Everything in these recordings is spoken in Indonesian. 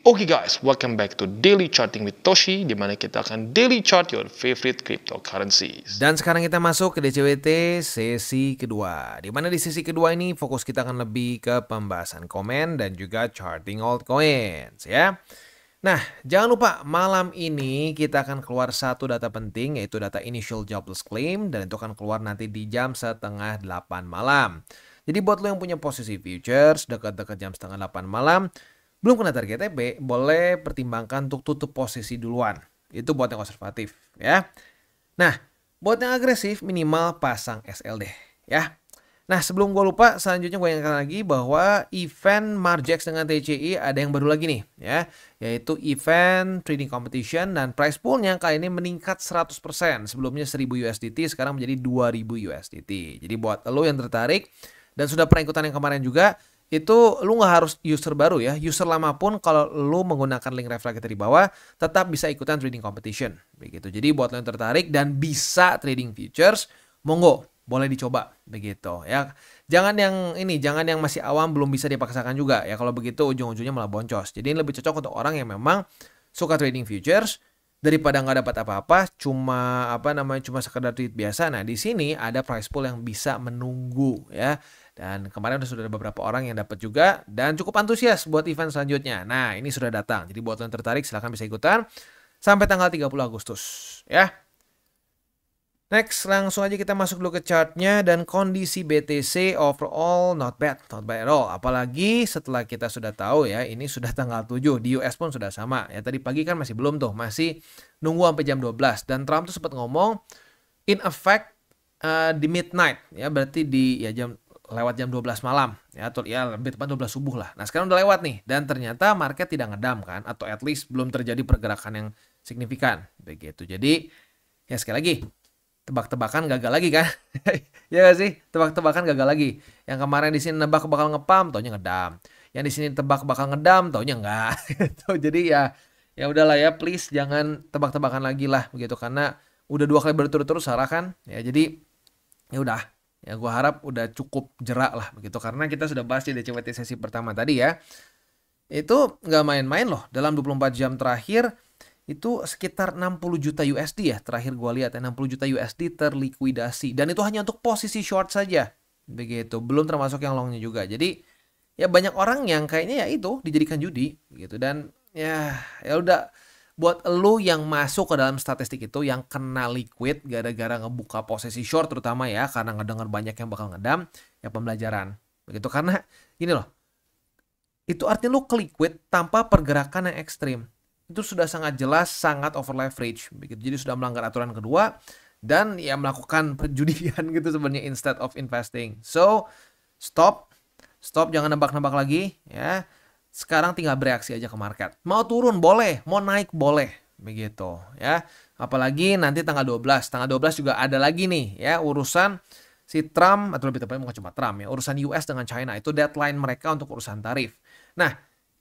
Oke guys, welcome back to Daily Charting with Toshi, di mana kita akan daily chart your favorite cryptocurrencies. Dan sekarang kita masuk ke DCWT sesi kedua. Di mana di sesi kedua ini fokus kita akan lebih ke pembahasan komen dan juga charting altcoins ya. Nah, jangan lupa malam ini kita akan keluar satu data penting, yaitu data initial jobless claim, dan itu akan keluar nanti di jam 7:30 malam. Jadi buat lo yang punya posisi futures dekat-dekat jam 7:30 malam, belum kena target TP, boleh pertimbangkan untuk tutup posisi duluan. Itu buat yang konservatif ya. Nah, buat yang agresif minimal pasang SLD ya. Nah, sebelum gue lupa, selanjutnya gue ingatkan lagi bahwa event Margex dengan TCI ada yang baru lagi nih ya, yaitu event trading competition, dan price poolnya kali ini meningkat 100%. Sebelumnya 1000 USDT, sekarang menjadi 2000 USDT. Jadi buat lo yang tertarik dan sudah pernah ikutan yang kemarin juga, itu lu nggak harus user baru ya. User lama pun kalau lu menggunakan link referral kita di bawah tetap bisa ikutan trading competition begitu. Jadi buat lo yang tertarik dan bisa trading futures, monggo boleh dicoba begitu ya. Jangan yang masih awam belum bisa dipaksakan juga ya. Kalau begitu ujung-ujungnya malah boncos. Jadi ini lebih cocok untuk orang yang memang suka trading futures daripada nggak dapat apa-apa, cuma sekedar tweet biasa. Nah, di sini ada price pool yang bisa menunggu ya. Dan kemarin sudah ada beberapa orang yang dapat juga dan cukup antusias buat event selanjutnya. Nah, ini sudah datang. Jadi buat yang tertarik silahkan bisa ikutan sampai tanggal 30 Agustus ya. Next, langsung aja kita masuk dulu ke chartnya, dan kondisi BTC overall not bad at all. Apalagi setelah kita sudah tahu ya, ini sudah tanggal 7, di US pun sudah sama. Ya tadi pagi kan masih belum tuh, masih nunggu sampai jam 12. Dan Trump tuh sempat ngomong in effect di midnight ya, berarti di lewat jam 12 malam ya, atau ya lebih tepat 12 subuh lah. Nah, sekarang udah lewat nih, dan ternyata market tidak ngedam kan, atau at least belum terjadi pergerakan yang signifikan begitu. Jadi ya sekali lagi, tebak-tebakan gagal lagi kan. Ya gak sih? Tebak-tebakan gagal lagi. Yang kemarin di sini nebak bakal ngepam, taunya ngedam. Yang di sini tebak bakal ngedam, taunya enggak. Jadi ya udahlah ya, please jangan tebak-tebakan lagi lah begitu, karena udah 2 kali berturut-turut salah kan. Ya jadi ya udah. Ya gue harap udah cukup jerak lah begitu, karena kita sudah bahas di DCWT sesi pertama tadi ya. Itu nggak main-main loh, dalam 24 jam terakhir itu sekitar 60 juta USD ya, terakhir gue lihat ya, 60 juta USD terlikuidasi, dan itu hanya untuk posisi short saja begitu, belum termasuk yang longnya juga. Jadi ya banyak orang yang kayaknya ya itu dijadikan judi gitu. Dan ya udah, buat lu yang masuk ke dalam statistik itu yang kena liquid gara-gara ngebuka posisi short terutama ya, karena ngedengar banyak yang bakal ngedam, ya pembelajaran begitu. Karena gini loh, itu artinya lu ke liquid tanpa pergerakan yang ekstrim. Itu sudah sangat jelas sangat over leverage begitu. Jadi sudah melanggar aturan kedua dan ya melakukan perjudian gitu sebenarnya instead of investing. So stop, jangan nebak-nebak lagi ya. Sekarang tinggal bereaksi aja ke market. Mau turun boleh, mau naik boleh begitu ya. Apalagi nanti tanggal 12 juga ada lagi nih ya, urusan si Trump, atau lebih tepatnya bukan cuma Trump ya, urusan US dengan China. Itu deadline mereka untuk urusan tarif. Nah,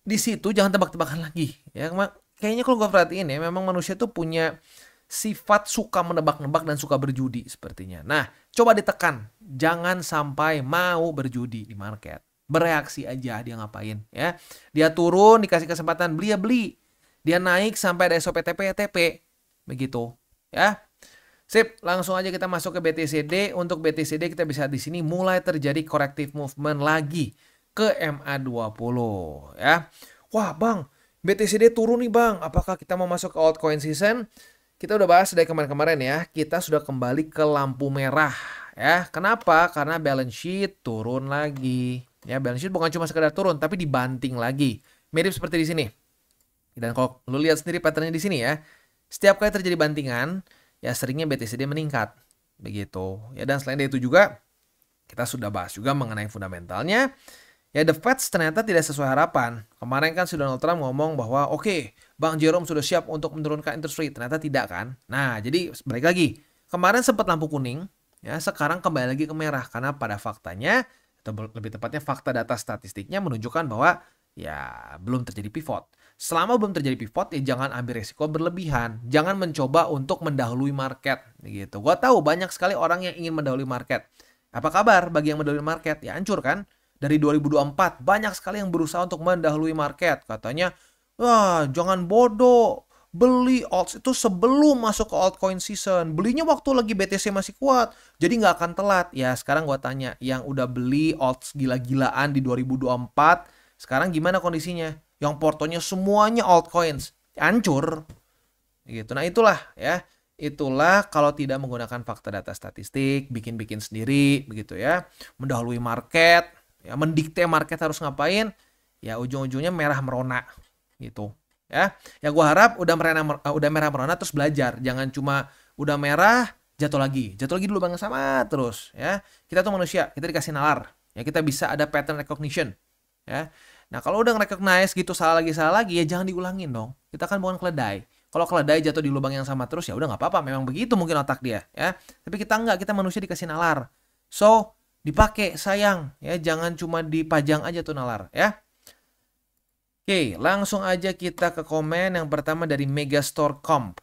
di situ jangan tebak-tebakan lagi ya. Kayaknya kalau gue perhatiin ya, memang manusia tuh punya sifat suka menebak-nebak dan suka berjudi sepertinya. Nah, coba ditekan. Jangan sampai mau berjudi di market. Bereaksi aja dia ngapain ya. Dia turun dikasih kesempatan beli ya beli. Dia naik sampai ada SOP TP ya TP. Begitu ya. Sip, langsung aja kita masuk ke BTCD. Untuk BTCD kita bisa di sini mulai terjadi corrective movement lagi ke MA20 ya. Wah, Bang, BTCD turun nih Bang, apakah kita mau masuk ke altcoin season? Kita udah bahas dari kemarin-kemarin ya, kita sudah kembali ke lampu merah ya. Kenapa? Karena balance sheet turun lagi. Ya, balance sheet bukan cuma sekedar turun, tapi dibanting lagi. Mirip seperti di sini. Dan kalau lu lihat sendiri patternnya di sini ya, setiap kali terjadi bantingan, ya seringnya BTCD meningkat. Begitu. Ya, dan selain itu juga, kita sudah bahas juga mengenai fundamentalnya. Ya, the Fed ternyata tidak sesuai harapan. Kemarin kan Donald Trump ngomong bahwa oke, Bang Jerome sudah siap untuk menurunkan interest rate. Ternyata tidak kan. Nah, jadi balik lagi. Kemarin sempat lampu kuning, ya sekarang kembali lagi ke merah. Karena pada faktanya, atau lebih tepatnya fakta data statistiknya menunjukkan bahwa ya belum terjadi pivot. Selama belum terjadi pivot, ya jangan ambil resiko berlebihan. Jangan mencoba untuk mendahului market. Gitu. Gua tahu banyak sekali orang yang ingin mendahului market. Apa kabar bagi yang mendahului market? Ya hancur kan? Dari 2024 banyak sekali yang berusaha untuk mendahului market. Katanya Wah, jangan bodoh. Beli alts itu sebelum masuk ke altcoin season. Belinya waktu lagi BTC masih kuat. Jadi nggak akan telat. Ya sekarang gua tanya, yang udah beli alts gila-gilaan di 2024, sekarang gimana kondisinya? Yang portonya semuanya altcoins. Hancur. Gitu. Nah itulah ya. Itulah kalau tidak menggunakan fakta data statistik, bikin-bikin sendiri, begitu ya. Mendahului market, ya mendikte market harus ngapain, ya ujung-ujungnya merah merona gitu. Ya gua harap udah merah merona terus belajar, jangan cuma udah merah jatuh lagi dulu bang sama terus ya. Kita tuh manusia, kita dikasih nalar, ya kita bisa ada pattern recognition ya. Nah kalau udah nge-recognize gitu salah lagi ya jangan diulangin dong. Kita kan bukan keledai. Kalau keledai jatuh di lubang yang sama terus ya udah nggak apa-apa, memang begitu mungkin otak dia ya. Tapi kita nggak, kita manusia dikasih nalar. So dipakai sayang ya, jangan cuma dipajang aja tuh nalar ya. Oke, langsung aja kita ke komen yang pertama dari Megastore Comp.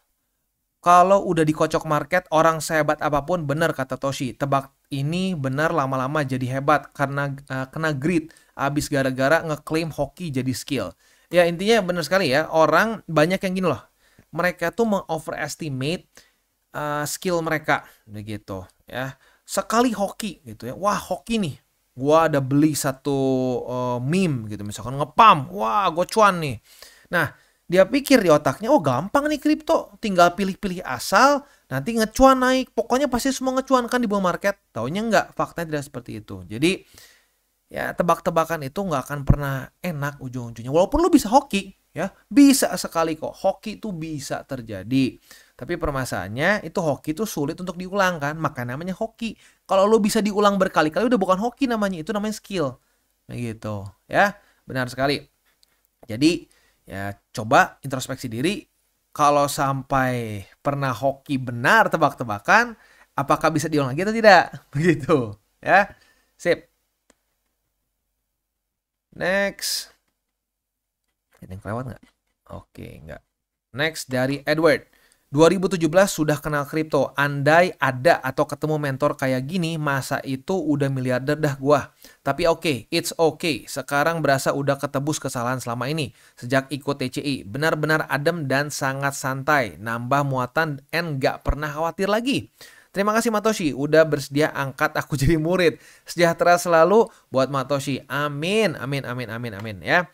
Kalau udah dikocok market, orang sehebat apapun, bener kata Toshi. Tebak ini benar lama-lama jadi hebat karena kena greed. Abis gara-gara ngeklaim hoki jadi skill. Ya intinya bener sekali ya, orang banyak yang gini loh. Mereka tuh meng-overestimate skill mereka. Begitu ya. Sekali hoki gitu ya. Wah hoki nih. Gua ada beli satu meme gitu. Misalkan ngepam. Wah gue cuan nih. Nah dia pikir di otaknya, oh gampang nih kripto, tinggal pilih-pilih asal, nanti ngecuan naik, pokoknya pasti semua ngecuan kan di bull market. Taunya enggak, faktanya tidak seperti itu. Jadi ya tebak-tebakan itu nggak akan pernah enak ujung-ujungnya. Walaupun lu bisa hoki, ya bisa sekali kok, hoki itu bisa terjadi. Tapi permasalahannya itu hoki itu sulit untuk diulang kan, maka namanya hoki. Kalau lu bisa diulang berkali-kali udah bukan hoki namanya, itu namanya skill. Nah gitu, ya benar sekali. Jadi ya coba introspeksi diri, kalau sampai pernah hoki benar tebak-tebakan, apakah bisa diulang lagi atau tidak? Begitu, ya. Sip. Next. Ini yang kelewat nggak? Oke, nggak. Next dari Edward. 2017 sudah kenal kripto. Andai ada atau ketemu mentor kayak gini, masa itu udah miliarder dah gua. Tapi oke, it's okay. Sekarang berasa udah ketebus kesalahan selama ini. Sejak ikut TCI, benar-benar adem dan sangat santai. Nambah muatan and gak pernah khawatir lagi. Terima kasih Matoshi, udah bersedia angkat aku jadi murid. Sejahtera selalu buat Matoshi. Amin, amin, amin, amin, amin ya.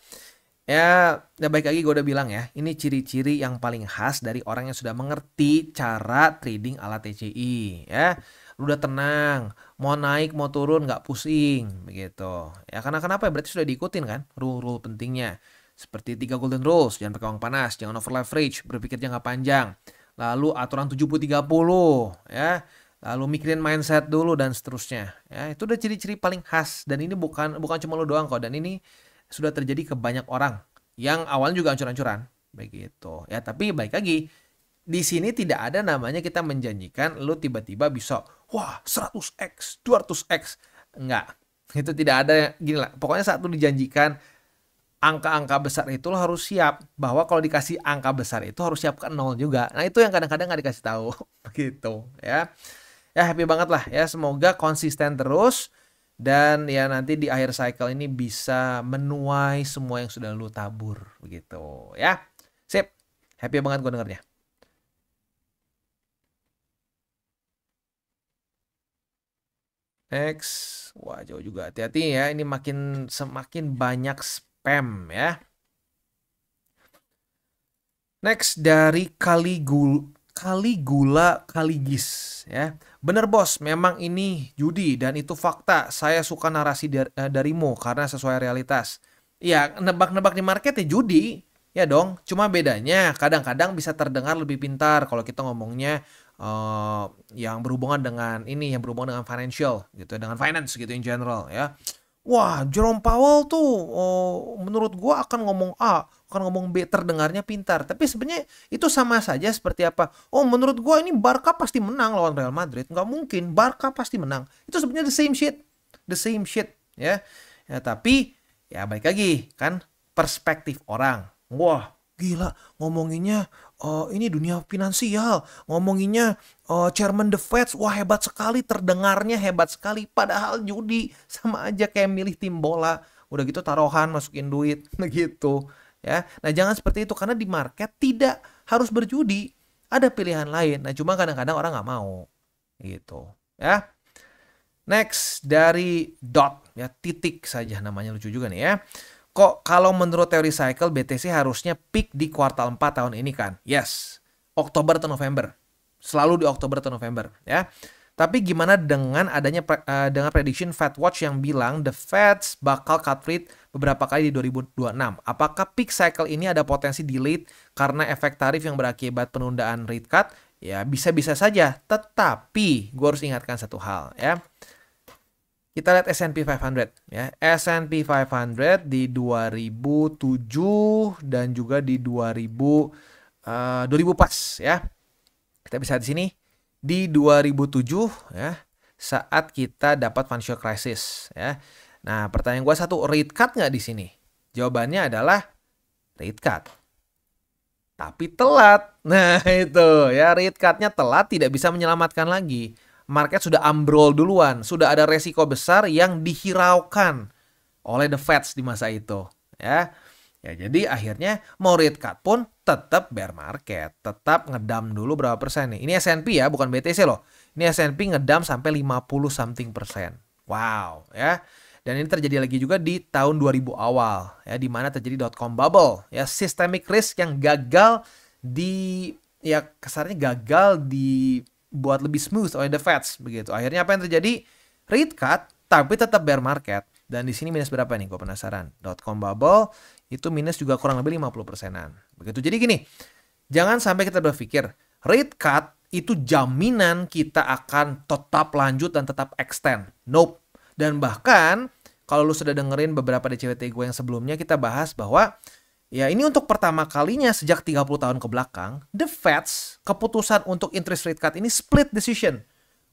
Ya, baik lagi gue udah bilang ya, ini ciri-ciri yang paling khas dari orang yang sudah mengerti cara trading ala TCI ya. Lu udah tenang, mau naik mau turun nggak pusing begitu. Ya karena kenapa ya? Berarti sudah diikutin kan rule-rule pentingnya. Seperti 3 golden rules, jangan pakai uang panas, jangan over leverage, berpikir jangka panjang. Lalu aturan 70-30 ya. Lalu mikirin mindset dulu dan seterusnya. Ya, itu udah ciri-ciri paling khas dan ini bukan cuma lu doang kok, dan ini sudah terjadi ke banyak orang yang awalnya juga ancur-ancuran begitu ya. Tapi baik lagi, di sini tidak ada namanya kita menjanjikan lu tiba-tiba bisa wah 100x 200x, enggak, itu tidak ada. Gini lah pokoknya, saat lu dijanjikan angka-angka besar itu lo harus siap bahwa kalau dikasih angka besar itu harus siap ke nol juga. Nah itu yang kadang-kadang nggak dikasih tahu begitu ya. Ya happy banget lah ya, semoga konsisten terus. Dan ya nanti di akhir cycle ini bisa menuai semua yang sudah lu tabur begitu ya. Sip. Happy banget gue dengernya. Next. Wah jauh juga, hati-hati ya. Ini semakin banyak spam ya. Next dari Kaligula Kaligis ya. Bener bos, memang ini judi dan itu fakta. Saya suka narasi darimu karena sesuai realitas. Ya, nebak-nebak di market ya judi. Ya dong, cuma bedanya kadang-kadang bisa terdengar lebih pintar kalau kita ngomongnya yang berhubungan dengan ini, yang berhubungan dengan financial gitu, dengan finance gitu in general ya. Wah, Jerome Powell tuh menurut gua akan ngomong A, akan ngomong B, terdengarnya pintar. Tapi sebenarnya itu sama saja seperti apa? Oh, menurut gua ini Barca pasti menang lawan Real Madrid. Nggak mungkin, Barca pasti menang. Itu sebenarnya the same shit. The same shit, ya. Ya, tapi ya balik lagi kan perspektif orang. Wah, gila ngomonginnya ini dunia finansial, ngomonginnya Chairman The Fed, wah hebat sekali, terdengarnya hebat sekali, padahal judi sama aja kayak milih tim bola, udah gitu taruhan masukin duit, begitu ya. Nah, jangan seperti itu karena di market tidak harus berjudi. Ada pilihan lain. Nah, cuma kadang-kadang orang nggak mau. Gitu, ya. Next dari dot, ya, titik saja namanya, lucu juga nih ya. Kok kalau menurut teori cycle BTC harusnya peak di kuartal 4 tahun ini kan? Yes, Oktober atau November. Selalu di Oktober atau November, ya. Tapi gimana dengan adanya dengan prediction FedWatch yang bilang the Feds bakal cut rate beberapa kali di 2026? Apakah peak cycle ini ada potensi delayed karena efek tarif yang berakibat penundaan rate cut? Ya, bisa-bisa saja. Tetapi gue harus ingatkan satu hal, ya. Kita lihat S&P 500, ya. S&P 500 di 2007 dan juga di 2000 pas, ya. Kita bisa di sini di 2007, ya, saat kita dapat financial crisis, ya. Nah, pertanyaan gue satu, rate cut nggak di sini? Jawabannya adalah rate cut. Tapi telat. Nah, itu ya, rate cut-nya telat, tidak bisa menyelamatkan lagi. Market sudah ambrol duluan, sudah ada resiko besar yang dihiraukan oleh the Feds di masa itu, ya. Ya, jadi akhirnya mau rate cut pun tetap bear market, tetap ngedam dulu berapa persen nih. Ini S&P ya, bukan BTC loh. Ini S&P ngedam sampai 50 something persen. Wow, ya. Dan ini terjadi lagi juga di tahun 2000 awal, ya, di mana terjadi .com bubble, ya, systemic risk yang gagal ya kasarnya gagal dibuat lebih smooth oleh the Feds begitu. Akhirnya apa yang terjadi? Rate cut tapi tetap bear market. Dan di sini minus berapa nih? Gue penasaran. .com bubble itu minus juga kurang lebih 50%-an. Begitu. Jadi gini, jangan sampai kita berpikir rate cut itu jaminan kita akan tetap lanjut dan tetap extend. Nope. Dan bahkan kalau lu sudah dengerin beberapa DCWT gue yang sebelumnya, kita bahas bahwa ya ini untuk pertama kalinya sejak 30 tahun ke belakang, the Feds keputusan untuk interest rate cut ini split decision.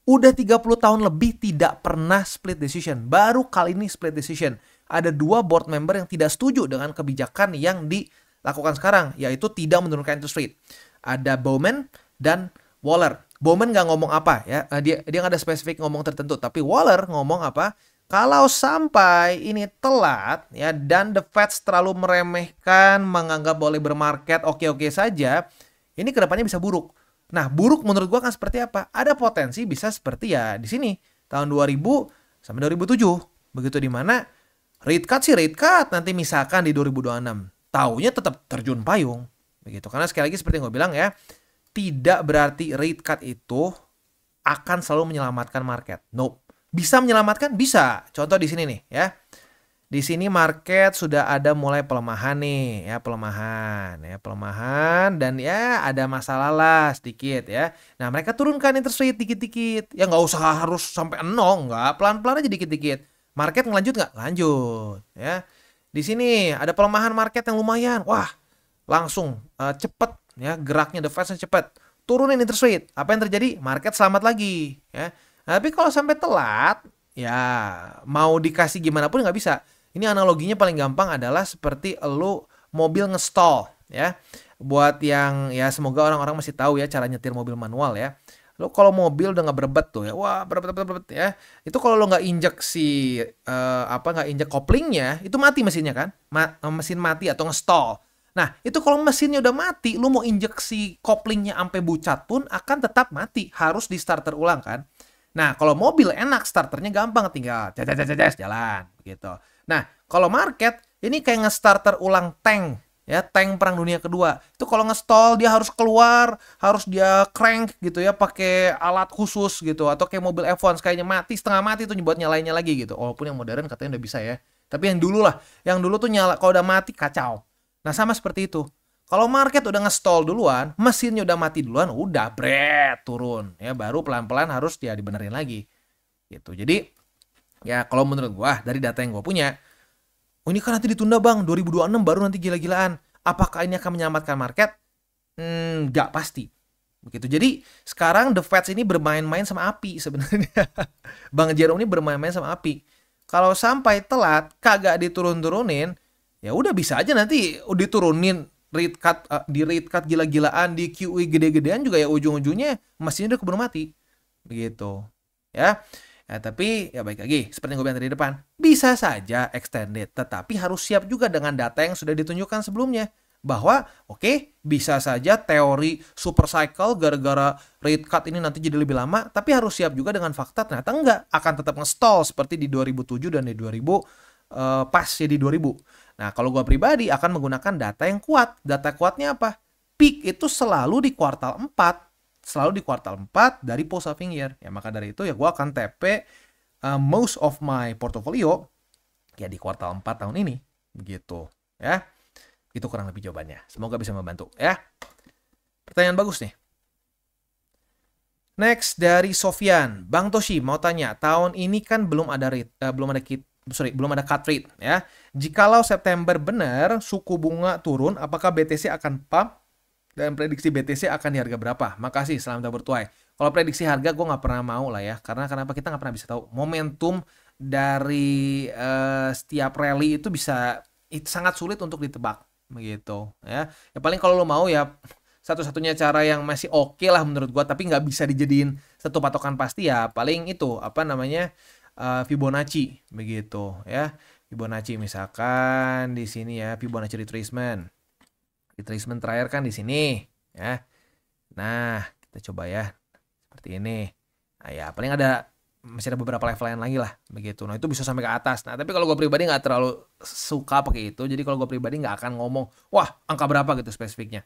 Udah 30 tahun lebih tidak pernah split decision. Baru kali ini split decision. Ada 2 board member yang tidak setuju dengan kebijakan yang dilakukan sekarang, yaitu tidak menurunkan interest rate. Ada Bowman dan Waller. Bowman nggak ngomong apa, ya. Dia nggak ada spesifik ngomong tertentu. Tapi Waller ngomong apa? Kalau sampai ini telat, ya, dan the Feds terlalu meremehkan, menganggap boleh bermarket oke-oke saja, ini kedepannya bisa buruk. Nah, buruk menurut gua kan seperti apa? Ada potensi bisa seperti ya di sini tahun 2000 sampai 2007. Begitu, di mana rate cut sih rate cut, nanti misalkan di 2026 taunya tetap terjun payung. Begitu. Karena sekali lagi seperti yang gue bilang ya, tidak berarti rate cut itu akan selalu menyelamatkan market. Nope. Bisa menyelamatkan? Bisa. Contoh di sini nih, ya. Di sini market sudah ada mulai pelemahan nih, ya, pelemahan dan ya ada masalah lah sedikit, ya. Nah, mereka turunkan interest rate dikit-dikit. Ya nggak usah harus sampai 0, nggak, pelan-pelan aja dikit-dikit. Market ngelanjut nggak? Lanjut, ya. Di sini ada pelemahan market yang lumayan. Wah, langsung cepet, ya, geraknya the Fed cepet. Turunin interest rate. Apa yang terjadi? Market selamat lagi, ya. Nah, tapi kalau sampai telat, ya mau dikasih gimana pun nggak bisa. Ini analoginya paling gampang adalah seperti lu mobil nge-stall, ya. Buat yang ya semoga orang-orang masih tahu ya cara nyetir mobil manual, ya. Lo kalau mobil udah nggak berebet tuh ya, wah berebet ya. Itu kalau lo nggak injek nggak injek koplingnya, itu mati mesinnya kan, mesin mati atau nge-stall. Nah, itu kalau mesinnya udah mati, lo mau injeksi koplingnya sampai bucat pun akan tetap mati, harus di starter ulang kan. Nah, kalau mobil enak, starternya gampang, tinggal jalan gitu. Nah, kalau market ini kayak nge-starter ulang tank, ya, tank Perang Dunia Kedua. Itu kalau nge-stall dia harus keluar, harus dia crank gitu ya, pakai alat khusus gitu, atau kayak mobil F1 kayaknya mati, setengah mati tuh buat nyalainnya lagi gitu. Walaupun yang modern katanya udah bisa ya. Tapi yang dulu lah, yang dulu tuh nyala kalau udah mati kacau. Nah, sama seperti itu. Kalau market udah nge-stall duluan, mesinnya udah mati duluan, udah bret turun, ya, baru pelan-pelan harus dia dibenerin lagi. Gitu. Jadi ya kalau menurut gua dari data yang gua punya, oh ini kan nanti ditunda bang, 2026 baru nanti gila-gilaan. Apakah ini akan menyelamatkan market? Nggak pasti. Begitu. Jadi sekarang the Feds ini bermain-main sama api sebenarnya. Bang Jerome ini bermain-main sama api. Kalau sampai telat, kagak diturun-turunin, ya udah bisa aja nanti diturunin rate cut, di rate cut gila-gilaan, di QE gede-gedean juga ya ujung-ujungnya mesinnya udah keburu mati. Begitu. Ya. Ya, tapi ya baik lagi, seperti yang gue bilang tadi di depan, bisa saja extended, tetapi harus siap juga dengan data yang sudah ditunjukkan sebelumnya. Bahwa oke, bisa saja teori super cycle gara-gara rate cut ini nanti jadi lebih lama, tapi harus siap juga dengan fakta ternyata enggak, akan tetap nge-stall seperti di 2007 dan di 2000 pas ya di 2000. Nah, kalau gue pribadi akan menggunakan data yang kuat. Data kuatnya apa? Peak itu selalu di kuartal 4. Selalu di kuartal 4 dari post halving year. Ya, maka dari itu ya gue akan TP most of my portfolio ya di kuartal 4 tahun ini. Begitu. Ya. Itu kurang lebih jawabannya. Semoga bisa membantu ya. Pertanyaan bagus nih. Next dari Sofyan. Bang Toshi mau tanya, tahun ini kan belum ada cut rate ya. Jikalau September benar suku bunga turun, apakah BTC akan pump? Dan prediksi BTC akan di harga berapa? Makasih, salam tabur tuai. Kalau prediksi harga gue nggak pernah mau lah ya. Karena kenapa kita nggak pernah bisa tahu. Momentum dari setiap rally itu sangat sulit untuk ditebak. Begitu ya. Ya paling kalau lo mau ya satu-satunya cara yang masih oke lah menurut gue. Tapi nggak bisa dijadiin satu patokan pasti ya. Paling itu apa namanya Fibonacci. Begitu ya. Fibonacci misalkan di sini ya. Fibonacci retracement. Retracement terakhir kan di sini ya. Nah, kita coba ya seperti ini. Nah ya, paling masih ada beberapa level lain lagi lah begitu. Nah, itu bisa sampai ke atas. Nah, tapi kalau gue pribadi nggak terlalu suka pakai itu. Jadi kalau gue pribadi nggak akan ngomong, wah angka berapa gitu spesifiknya.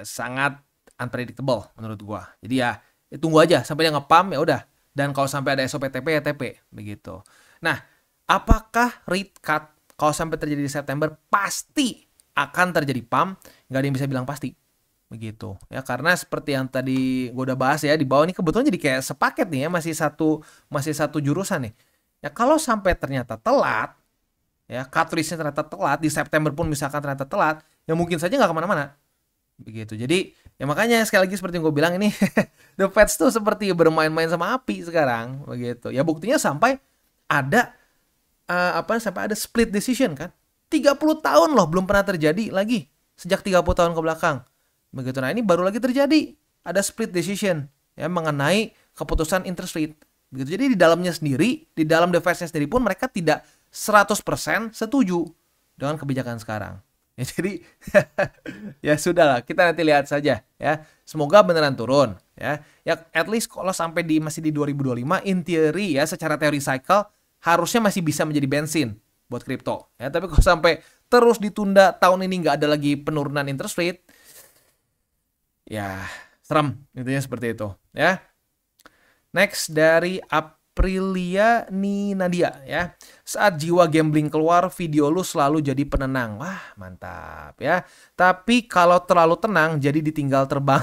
Sangat unpredictable menurut gue. Jadi ya tunggu aja sampai dia nge-pump ya udah. Dan kalau sampai ada SOP TP ya TP begitu. Nah, apakah rate cut kalau sampai terjadi di September pasti akan terjadi pump? Nggak ada yang bisa bilang pasti begitu ya, karena seperti yang tadi gue udah bahas ya di bawah ini kebetulan jadi kayak sepaket nih ya, masih satu jurusan nih ya. Kalau sampai ternyata telat ya, cut rate-nya ternyata telat di September pun misalkan ternyata telat ya, mungkin saja nggak kemana-mana begitu. Jadi ya makanya sekali lagi seperti yang gue bilang ini the Feds tuh seperti bermain-main sama api sekarang begitu ya. Buktinya sampai ada sampai ada split decision kan, 30 tahun loh belum pernah terjadi lagi sejak 30 tahun ke belakang. Begitu. Nah, ini baru lagi terjadi. Ada split decision ya mengenai keputusan interest rate. Begitu. Jadi di dalamnya sendiri, di dalam the Fed-nya sendiri pun mereka tidak 100% setuju dengan kebijakan sekarang. Ya, jadi ya sudahlah, kita nanti lihat saja ya. Semoga beneran turun ya. Ya at least kalau sampai masih di 2025 in theory ya, secara teori cycle harusnya masih bisa menjadi bensin buat kripto ya. Tapi kalau sampai terus ditunda tahun ini nggak ada lagi penurunan interest rate, ya serem intinya seperti itu ya. Next dari Aprilia Nadia ya. Saat jiwa gambling keluar, video lu selalu jadi penenang. Wah mantap ya. Tapi kalau terlalu tenang jadi ditinggal terbang.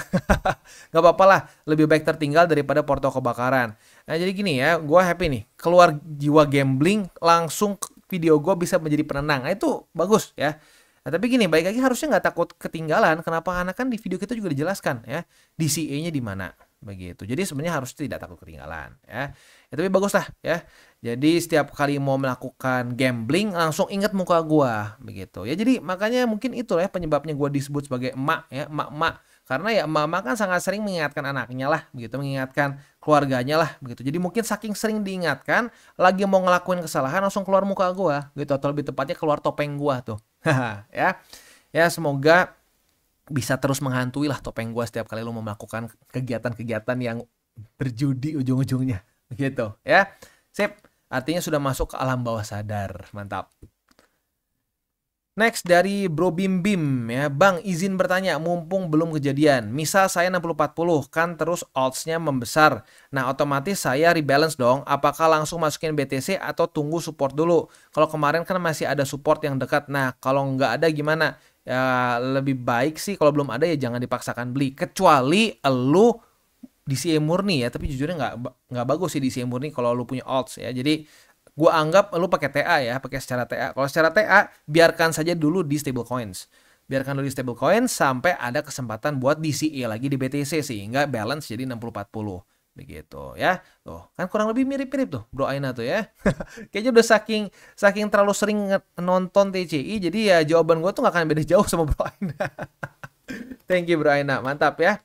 Gak apa-apa lah, lebih baik tertinggal daripada porto kebakaran. Nah jadi gini ya, gue happy nih keluar jiwa gambling langsung video gue bisa menjadi penenang. Nah itu bagus ya. Nah, tapi gini, baik lagi harusnya nggak takut ketinggalan. Kenapa? Karena kan di video kita juga dijelaskan ya, DCA-nya di mana begitu. Jadi sebenarnya harus tidak takut ketinggalan ya. Ya tapi bagus lah ya. Jadi setiap kali mau melakukan gambling langsung ingat muka gua begitu. Ya jadi makanya mungkin itu ya penyebabnya gua disebut sebagai emak ya, emak-emak. Karena ya emak-emak kan sangat sering mengingatkan anaknya lah begitu, mengingatkan keluarganya lah begitu. Jadi mungkin saking sering diingatkan, lagi mau ngelakuin kesalahan langsung keluar muka gua gitu, atau lebih tepatnya keluar topeng gua tuh. Ya. Ya semoga bisa terus menghantui lah topeng gua setiap kali lu mau melakukan kegiatan-kegiatan yang berjudi ujung-ujungnya begitu ya. Sip, artinya sudah masuk ke alam bawah sadar. Mantap. Next dari Bro Bim Bim ya, Bang izin bertanya mumpung belum kejadian. Misal saya 60-40 kan terus odds-nya membesar. Nah otomatis saya rebalance dong. Apakah langsung masukin BTC atau tunggu support dulu? Kalau kemarin kan masih ada support yang dekat. Nah kalau nggak ada gimana? Ya lebih baik sih kalau belum ada ya jangan dipaksakan beli. Kecuali lu DCA murni ya. Tapi jujurnya nggak bagus sih DCA murni kalau lu punya odds ya. Jadi gue anggap lu pakai TA ya, pakai secara TA. Kalau secara TA, biarkan saja dulu di stablecoins. Biarkan dulu di stablecoins sampai ada kesempatan buat DCA lagi di BTC sehingga balance jadi 60-40. Begitu ya. Tuh, kan kurang lebih mirip-mirip tuh Bro Aina tuh ya. Kayaknya udah saking terlalu sering nonton TCI, jadi ya jawaban gue tuh gak akan beda jauh sama Bro Aina. Thank you Bro Aina, mantap ya.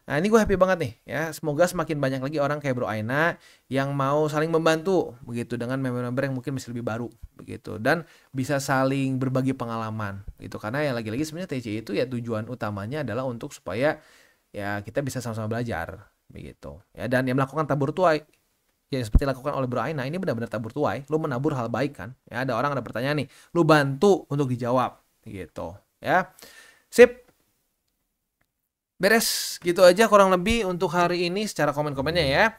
Nah, ini gue happy banget nih ya. Semoga semakin banyak lagi orang kayak Bro Aina yang mau saling membantu begitu dengan member-member yang mungkin masih lebih baru begitu, dan bisa saling berbagi pengalaman gitu. Karena ya lagi-lagi sebenarnya TCI itu ya tujuan utamanya adalah untuk supaya ya kita bisa sama-sama belajar begitu. Ya, dan yang melakukan tabur tuai ya seperti dilakukan oleh Bro Aina ini benar-benar tabur tuai. Lu menabur hal baik kan? Ya, ada orang ada pertanyaan nih, lu bantu untuk dijawab gitu ya. Sip. Beres, gitu aja kurang lebih untuk hari ini secara komen-komennya ya.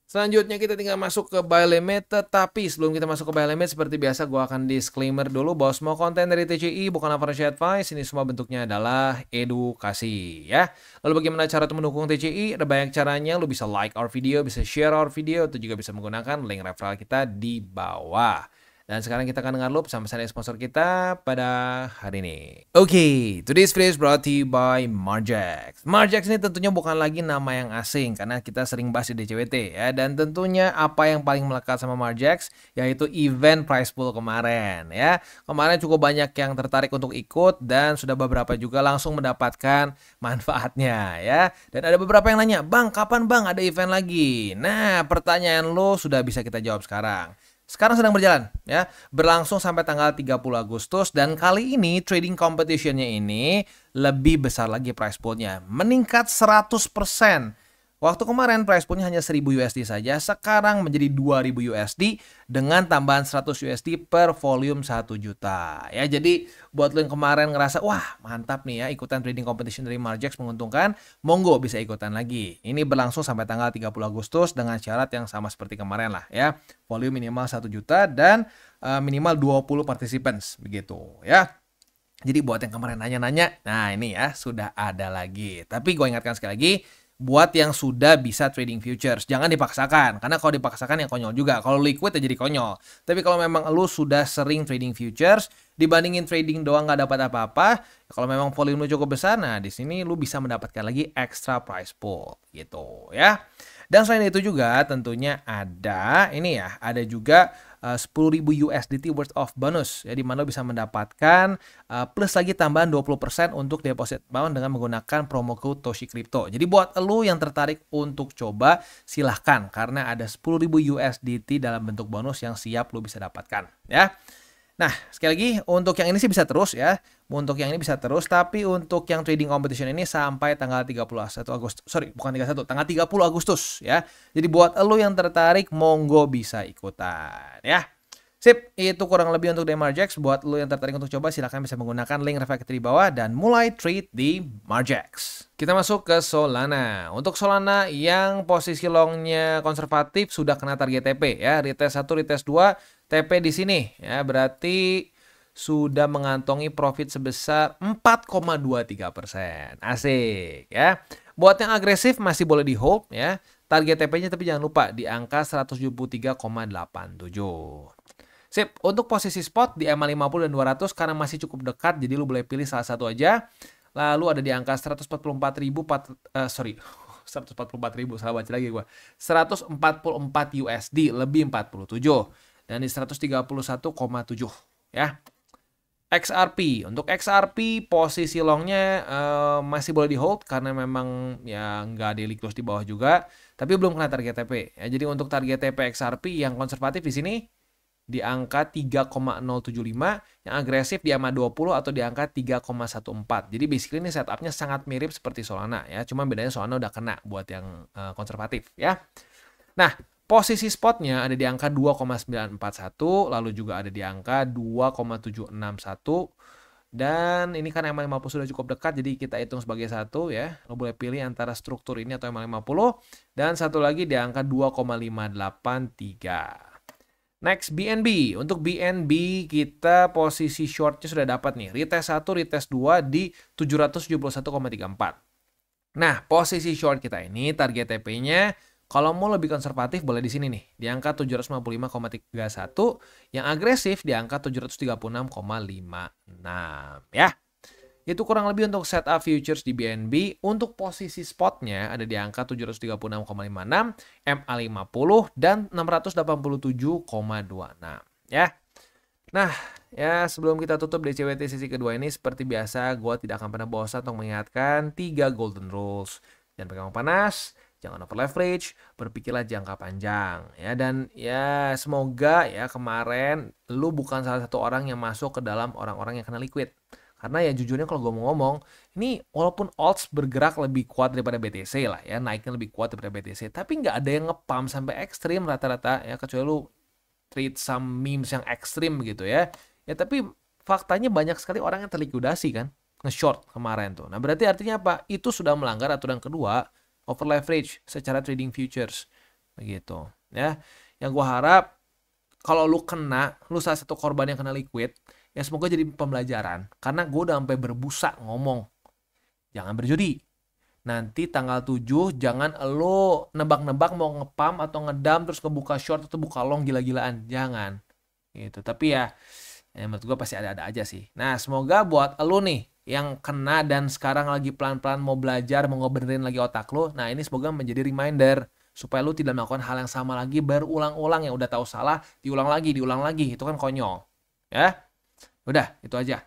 Selanjutnya kita tinggal masuk ke buy limit, tetapi sebelum kita masuk ke buy limit seperti biasa gue akan disclaimer dulu bahwa semua konten dari TCI bukan financial advice, ini semua bentuknya adalah edukasi ya. Lalu bagaimana cara untuk mendukung TCI? Ada banyak caranya, lu bisa like our video, bisa share our video, atau juga bisa menggunakan link referral kita di bawah. Dan sekarang kita akan dengar loop sama dari sponsor kita pada hari ini. Oke, today's video is brought to you by Margex. Margex ini tentunya bukan lagi nama yang asing karena kita sering bahas di DCWT ya. Dan tentunya apa yang paling melekat sama Margex yaitu event prize pool kemarin ya. Kemarin cukup banyak yang tertarik untuk ikut dan sudah beberapa juga langsung mendapatkan manfaatnya ya. Dan ada beberapa yang nanya, "Bang, kapan Bang ada event lagi?" Nah, pertanyaan lo sudah bisa kita jawab sekarang. Sekarang sedang berjalan ya, berlangsung sampai tanggal 30 Agustus dan kali ini trading competition-nya ini lebih besar lagi price pool-nya, meningkat 100%. Waktu kemarin price pool-nya hanya 1000 USD saja, sekarang menjadi 2000 USD dengan tambahan 100 USD per volume 1 juta. Ya, jadi buat lo yang kemarin ngerasa, wah mantap nih ya ikutan trading competition dari Margex menguntungkan, monggo bisa ikutan lagi. Ini berlangsung sampai tanggal 30 Agustus dengan syarat yang sama seperti kemarin lah ya. Volume minimal 1 juta dan minimal 20 participants begitu ya. Jadi buat yang kemarin nanya-nanya, nah ini ya sudah ada lagi. Tapi gue ingatkan sekali lagi, buat yang sudah bisa trading futures, jangan dipaksakan. Karena kalau dipaksakan yang konyol juga. Kalau liquid ya jadi konyol. Tapi kalau memang lu sudah sering trading futures, dibandingin trading doang nggak dapat apa-apa, kalau memang volume lu cukup besar, nah di sini lu bisa mendapatkan lagi extra price pool gitu ya. Dan selain itu juga tentunya ada ini ya, ada juga 10.000 USDT worth of bonus ya, di mana lo bisa mendapatkan plus lagi tambahan 20% untuk deposit amount dengan menggunakan promo code Toshi Crypto. Jadi buat lo yang tertarik untuk coba silahkan karena ada 10.000 USDT dalam bentuk bonus yang siap lo bisa dapatkan ya. Nah, sekali lagi untuk yang ini sih bisa terus ya. Untuk yang ini bisa terus, tapi untuk yang trading competition ini sampai tanggal 31 Agustus. Sorry, bukan 31, tanggal 30 Agustus ya. Jadi buat lo yang tertarik, monggo bisa ikutan ya. Sip, itu kurang lebih untuk Margex. Buat lo yang tertarik untuk coba, silahkan bisa menggunakan link referral di bawah dan mulai trade di Margex. Kita masuk ke Solana. Untuk Solana yang posisi longnya konservatif sudah kena target TP ya. Retest 1, retest 2, TP di sini ya. Berarti sudah mengantongi profit sebesar 4,23%. Asik ya. Buat yang agresif masih boleh di hold ya. Target TP-nya tapi jangan lupa di angka 173,87. Sip, untuk posisi spot di EMA 50 dan 200 karena masih cukup dekat, jadi lu boleh pilih salah satu aja. Lalu ada di angka 144.000, salah baca lagi gua. 144 USD lebih 47 dan di 131,7 ya. XRP, untuk XRP posisi longnya masih boleh di hold karena memang ya nggak daily close di bawah juga, tapi belum kena target TP ya. Jadi untuk target TP XRP yang konservatif di sini di angka 3,075, yang agresif di EMA 20 atau di angka 3,14. Jadi basically ini setupnya sangat mirip seperti Solana ya, cuma bedanya Solana udah kena buat yang konservatif ya. Nah, posisi spotnya ada di angka 2,941, lalu juga ada di angka 2,761. Dan ini kan EMA 50 sudah cukup dekat, jadi kita hitung sebagai satu ya. Lo boleh pilih antara struktur ini atau EMA 50. Dan satu lagi di angka 2,583. Next, BNB. Untuk BNB kita posisi shortnya sudah dapat nih. Retest 1, retest 2 di 771,34. Nah, posisi short kita ini target TP-nya kalau mau lebih konservatif boleh di sini nih. Di angka 755,31. Yang agresif di angka 736,56 ya. Itu kurang lebih untuk setup futures di BNB. Untuk posisi spotnya ada di angka 736,56, MA50 dan 687,26 ya. Nah, ya sebelum kita tutup DCWT sesi kedua ini, seperti biasa, gue tidak akan pernah bosan untuk mengingatkan 3 golden rules. Jangan pegang panas, jangan over leverage, berpikirlah jangka panjang. Ya, dan ya semoga ya kemarin lu bukan salah satu orang yang masuk ke dalam orang-orang yang kena liquid. Karena ya jujurnya kalau gue mau ngomong, ini walaupun odds bergerak lebih kuat daripada BTC lah ya, naiknya lebih kuat daripada BTC, tapi nggak ada yang nge-pump sampai ekstrim rata-rata ya, kecuali lu treat some memes yang ekstrim gitu ya. Ya tapi faktanya banyak sekali orang yang terlikuidasi kan, nge-short kemarin tuh. Nah berarti artinya apa? Itu sudah melanggar aturan kedua, over leverage secara trading futures. Begitu ya. Yang gue harap kalau lu kena, lu salah satu korban yang kena liquid, ya semoga jadi pembelajaran. Karena gue udah sampai berbusa ngomong, jangan berjudi. Nanti tanggal 7 jangan lo nebak-nebak mau ngepam atau ngedam terus kebuka short atau buka long gila-gilaan. Jangan. Gitu. Tapi ya menurut gue pasti ada-ada aja sih. Nah semoga buat lo nih yang kena dan sekarang lagi pelan-pelan mau belajar, mau ngebenerin lagi otak lo. Nah ini semoga menjadi reminder supaya lo tidak melakukan hal yang sama lagi berulang-ulang, yang udah tahu salah diulang lagi. Itu kan konyol. Ya. Udah, itu aja.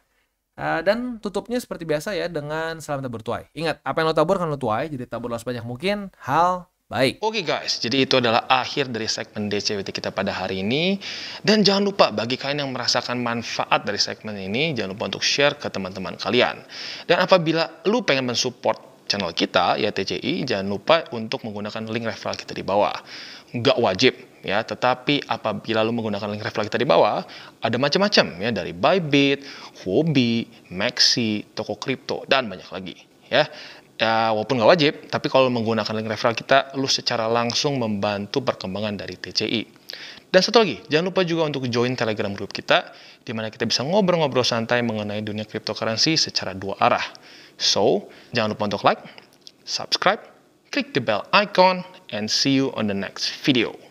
Dan tutupnya seperti biasa ya dengan salam tabur tuai. Ingat, apa yang lo tabur kan lo tuai, jadi taburlah sebanyak mungkin hal baik. Oke guys, jadi itu adalah akhir dari segmen DCWT kita pada hari ini. Dan jangan lupa bagi kalian yang merasakan manfaat dari segmen ini, jangan lupa untuk share ke teman-teman kalian. Dan apabila lu pengen mensupport channel kita, ya TCI, jangan lupa untuk menggunakan link referral kita di bawah. Nggak wajib ya, tetapi apabila lu menggunakan link referral kita di bawah, ada macam-macam ya, dari Bybit, Huobi, Maxi, toko kripto, dan banyak lagi ya. Ya, walaupun nggak wajib, tapi kalau menggunakan link referral kita, lu secara langsung membantu perkembangan dari TCI. Dan satu lagi, jangan lupa juga untuk join Telegram group kita, di mana kita bisa ngobrol-ngobrol santai mengenai dunia cryptocurrency secara dua arah. So, jangan lupa untuk like, subscribe, click the bell icon, and see you on the next video.